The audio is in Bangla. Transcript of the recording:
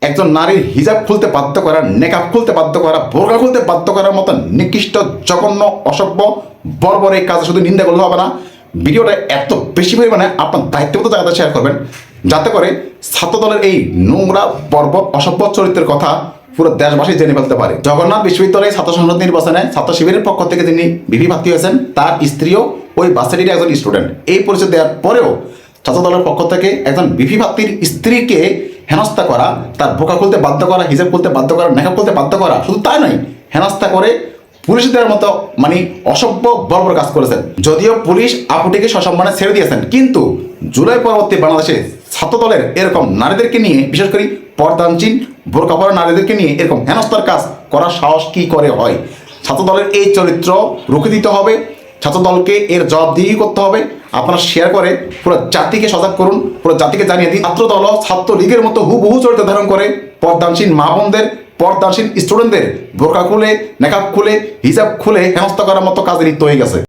একজন নারীর হিজাব খুলতে বাধ্য করা, নেকাব খুলতে বাধ্য করা, বোরকা খুলতে বাধ্য করার মতো নিকৃষ্ট, জঘন্য, অসভ্য, বর্বর এই কাজ শুধু নিন্দা করলে হবে না, ভিডিওটা এত বেশি পরিমাণে আপনার দায়িত্বগত জায়গাতে শেয়ার করবেন, যাতে করে ছাত্রদলের এই নোংরা, বর্বর, অসভ্য চরিত্রের কথা পুরো দেশবাসী জেনে ফেলতে পারে। জগন্নাথ বিশ্ববিদ্যালয়ে ছাত্র সংসদ নির্বাচনে ছাত্র শিবিরের পক্ষ থেকে যিনি ভিপি প্রার্থী হয়েছেন, তার স্ত্রীও ওই ভার্সিটির একজন স্টুডেন্ট। এই পরিচয় দেওয়ার পরেও ছাত্র দলের পক্ষ থেকে একজন ভিপি প্রার্থীর স্ত্রীকে হেনস্থা করা, তার বোরকা খুলতে বাধ্য করা, হিজাব খুলতে বাধ্য করা, নেকাব খুলতে বাধ্য করা, শুধু তাই নয়, হেনস্থা করে পুলিশদের মতো অসভ্য বর্বর কাজ করেছেন। যদিও পুলিশ আপুটিকে সসম্মানে ছেড়ে দিয়েছেন, কিন্তু জুলাই পরবর্তী বাংলাদেশে ছাত্রদলের এরকম নারীদেরকে নিয়ে, বিশেষ করে পর্দানচীন, বোরকা পরা নারীদেরকে নিয়ে এরকম হেনস্থার কাজ করার সাহস কি করে হয়? ছাত্রদলের এই চরিত্র রুখে দিতে হবে, ছাত্রদলকে এর জবাবদিহি করতে হবে। আপনারা শেয়ার করে পুরো জাতিকে সজাগ করুন, পুরো জাতিকে জানিয়ে দিন ছাত্রদল ছাত্রলীগের মতো হুবহু চরিত্র ধারণ করে পর্দানসীন মা বোনদের, পর্দানসীন স্টুডেন্টদের বোরকা খুলে, নেকাব খুলে, হিজাব খুলে হেনস্থা করার মতো কাজে লিপ্ত হয়ে গেছে।